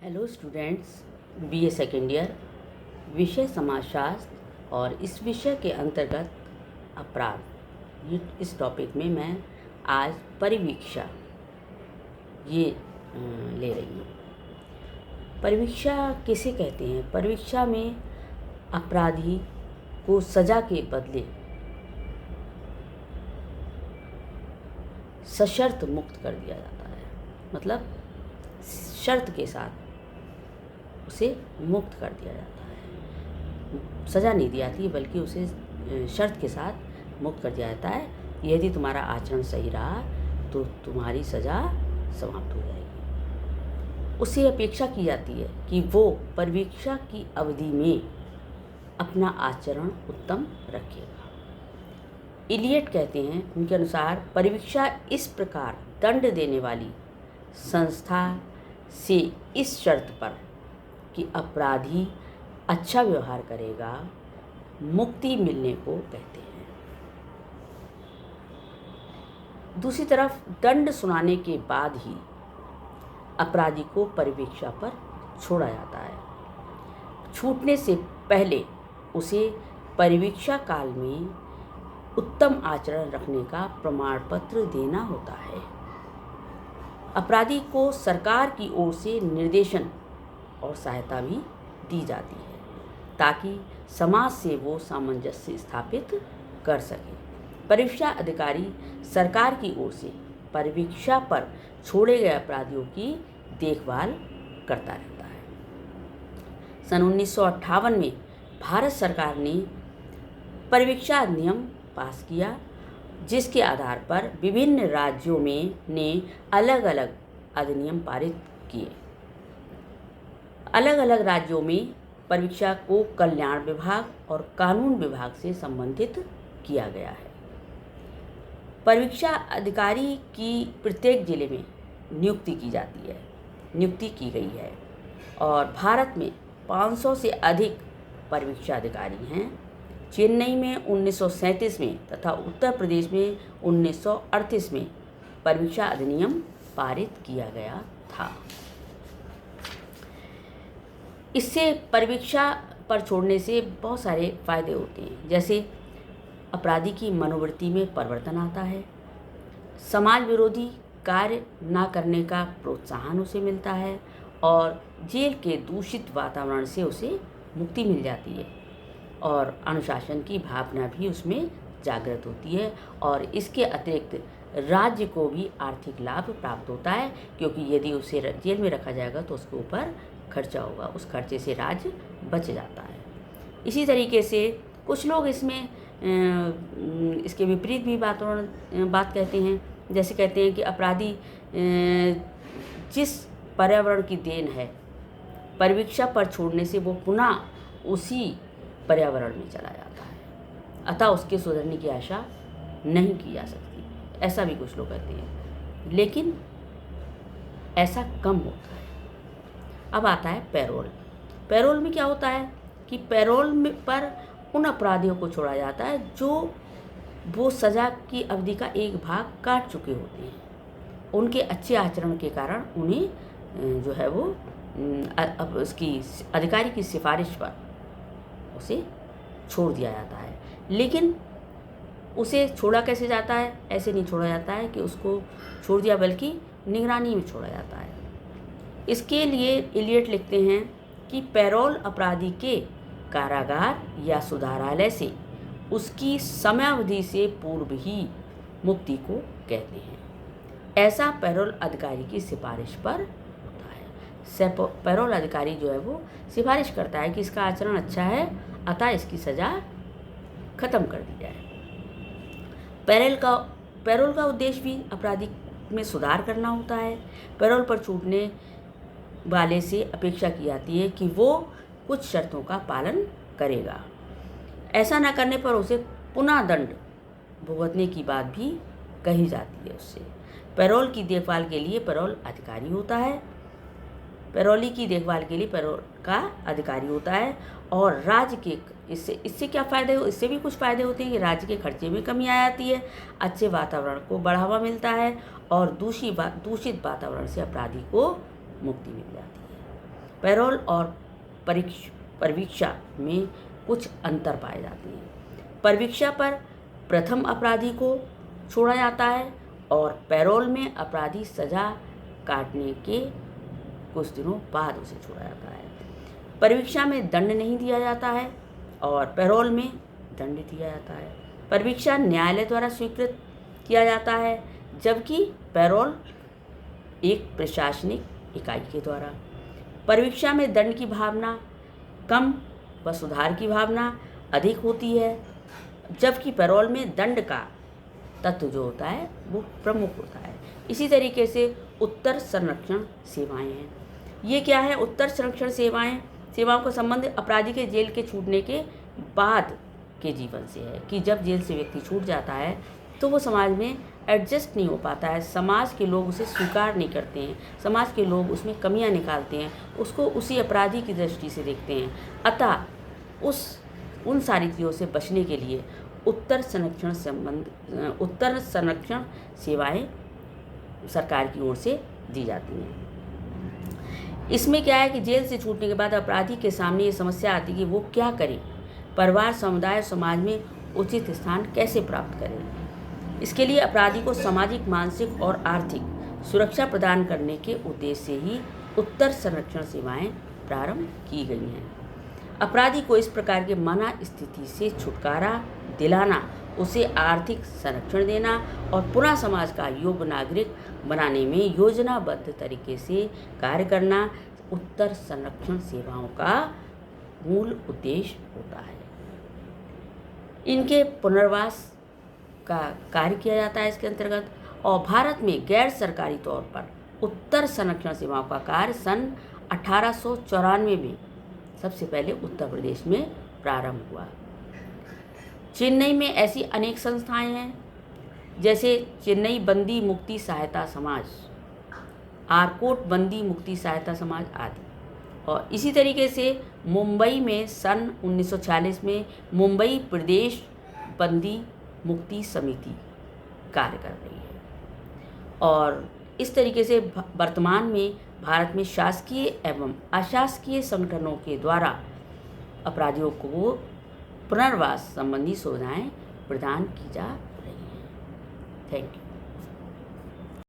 Hello students, BA second year, विषय समाजशास्त्र और इस विषय के अंतर्गत अपराध, इस टॉपिक में मैं आज परिवीक्षा ये ले रही हूँ। परिवीक्षा किसे कहते हैं? परिवीक्षा में अपराधी को सज़ा के बदले सशर्त मुक्त कर दिया जाता है, मतलब शर्त के साथ उसे मुक्त कर दिया जाता है। सज़ा नहीं दी जाती बल्कि उसे शर्त के साथ मुक्त कर दिया जाता है। यदि तुम्हारा आचरण सही रहा तो तुम्हारी सज़ा समाप्त हो जाएगी। उससे अपेक्षा की जाती है कि वो परिवीक्षा की अवधि में अपना आचरण उत्तम रखेगा। इलियट कहते हैं, उनके अनुसार परिवीक्षा इस प्रकार दंड देने वाली संस्था से इस शर्त पर कि अपराधी अच्छा व्यवहार करेगा मुक्ति मिलने को कहते हैं। दूसरी तरफ दंड सुनाने के बाद ही अपराधी को परिवीक्षा पर छोड़ा जाता है। छूटने से पहले उसे परिवीक्षा काल में उत्तम आचरण रखने का प्रमाण पत्र देना होता है। अपराधी को सरकार की ओर से निर्देशन और सहायता भी दी जाती है ताकि समाज से वो सामंजस्य स्थापित कर सके। परिवीक्षा अधिकारी सरकार की ओर से परिवीक्षा पर छोड़े गए अपराधियों की देखभाल करता रहता है। सन 1958 में भारत सरकार ने परिवीक्षा अधिनियम पास किया, जिसके आधार पर विभिन्न राज्यों में ने अलग अलग अधिनियम पारित किए। अलग अलग राज्यों में परिवीक्षा को कल्याण विभाग और कानून विभाग से संबंधित किया गया है। परिवीक्षा अधिकारी की प्रत्येक जिले में नियुक्ति की गई है और भारत में 500 से अधिक परिवीक्षा अधिकारी हैं। चेन्नई में 1937 में तथा उत्तर प्रदेश में 1938 में परिवीक्षा अधिनियम पारित किया गया था। इससे परिवीक्षा पर छोड़ने से बहुत सारे फायदे होते हैं, जैसे अपराधी की मनोवृत्ति में परिवर्तन आता है, समाज विरोधी कार्य न करने का प्रोत्साहन उसे मिलता है और जेल के दूषित वातावरण से उसे मुक्ति मिल जाती है और अनुशासन की भावना भी उसमें जागृत होती है। और इसके अतिरिक्त राज्य को भी आर्थिक लाभ प्राप्त होता है, क्योंकि यदि उसे जेल में रखा जाएगा तो उसके ऊपर खर्चा होगा, उस खर्चे से राज्य बच जाता है। इसी तरीके से कुछ लोग इसमें इसके विपरीत भी बात कहते हैं, जैसे कहते हैं कि अपराधी जिस पर्यावरण की देन है, परिवीक्षा पर छोड़ने से वो पुनः उसी पर्यावरण में चला जाता है, अतः उसके सुधरने की आशा नहीं की जा सकती, ऐसा भी कुछ लोग कहते हैं। लेकिन ऐसा कम होता है। अब आता है पैरोल। पैरोल में क्या होता है कि पैरोल में पर उन अपराधियों को छोड़ा जाता है जो वो सज़ा की अवधि का एक भाग काट चुके होते हैं। उनके अच्छे आचरण के कारण उन्हें जो है वो उसकी अधिकारी की सिफारिश पर उसे छोड़ दिया जाता है। लेकिन उसे छोड़ा कैसे जाता है? ऐसे नहीं छोड़ा जाता है कि उसको छोड़ दिया, बल्कि निगरानी में छोड़ा जाता है। इसके लिए इलियट लिखते हैं कि पैरोल अपराधी के कारागार या सुधारालय से उसकी समयावधि से पूर्व ही मुक्ति को कहते हैं। ऐसा पैरोल अधिकारी की सिफारिश पर होता है। पैरोल अधिकारी जो है वो सिफारिश करता है कि इसका आचरण अच्छा है, अतः इसकी सज़ा खत्म कर दी जाए। पैरोल का उद्देश्य भी अपराधी में सुधार करना होता है। पैरोल पर छूटने वाले से अपेक्षा की जाती है कि वो कुछ शर्तों का पालन करेगा। ऐसा न करने पर उसे पुनः दंड भुगतने की बात भी कही जाती है उससे। पैरोल की देखभाल के लिए पैरोल अधिकारी होता है। पैरोली की देखभाल के लिए पैरोल का अधिकारी होता है और राज्य के इससे क्या फ़ायदे हो? इससे भी कुछ फ़ायदे होते हैं कि राज्य के खर्चे में कमी आ जाती है, अच्छे वातावरण को बढ़ावा मिलता है और दूषित वातावरण से अपराधी को मुक्ति मिल जाती है। पैरोल और परिवीक्षा में कुछ अंतर पाए जाते हैं। परिवीक्षा पर प्रथम अपराधी को छोड़ा जाता है और पैरोल में अपराधी सजा काटने के कुछ दिनों बाद उसे छोड़ा जाता है। परिवीक्षा में दंड नहीं दिया जाता है और पैरोल में दंड दिया जाता है। परिवीक्षा न्यायालय द्वारा स्वीकृत किया जाता है, जबकि पैरोल एक प्रशासनिक इकाई के द्वारा। परिवीक्षा में दंड की भावना कम व सुधार की भावना अधिक होती है, जबकि पैरोल में दंड का तत्व जो होता है वो प्रमुख होता है। इसी तरीके से उत्तर संरक्षण सेवाएं हैं। ये क्या है? उत्तर संरक्षण सेवाओं का संबंध अपराधी के जेल के छूटने के बाद के जीवन से है कि जब जेल से व्यक्ति छूट जाता है तो वो समाज में एडजस्ट नहीं हो पाता है, समाज के लोग उसे स्वीकार नहीं करते हैं, समाज के लोग उसमें कमियां निकालते हैं, उसको उसी अपराधी की दृष्टि से देखते हैं। अतः उन सारी चीज़ों से बचने के लिए उत्तर संरक्षण सेवाएं सरकार की ओर से दी जाती हैं। इसमें क्या है कि जेल से छूटने के बाद अपराधी के सामने ये समस्या आती है कि वो क्या करे, परिवार, समुदाय, समाज में उचित स्थान कैसे प्राप्त करें। इसके लिए अपराधी को सामाजिक, मानसिक और आर्थिक सुरक्षा प्रदान करने के उद्देश्य से ही उत्तर संरक्षण सेवाएं प्रारंभ की गई हैं। अपराधी को इस प्रकार के मना स्थिति से छुटकारा दिलाना, उसे आर्थिक संरक्षण देना और पुनः समाज का योग्य नागरिक बनाने में योजनाबद्ध तरीके से कार्य करना उत्तर संरक्षण सेवाओं का मूल उद्देश्य होता है। इनके पुनर्वास का कार्य किया जाता है इसके अंतर्गत। और भारत में गैर सरकारी तौर पर उत्तर संरक्षण सेवाओं का कार्य सन 1894 में सबसे पहले उत्तर प्रदेश में प्रारंभ हुआ। चेन्नई में ऐसी अनेक संस्थाएं हैं, जैसे चेन्नई बंदी मुक्ति सहायता समाज, आरकोट बंदी मुक्ति सहायता समाज आदि। और इसी तरीके से मुंबई में सन 1946 में मुंबई प्रदेश बंदी मुक्ति समिति कार्य कर रही है। और इस तरीके से वर्तमान में भारत में शासकीय एवं अशासकीय संगठनों के द्वारा अपराधियों को पुनर्वास संबंधी सुविधाएं प्रदान की जा रही हैं। Thank you.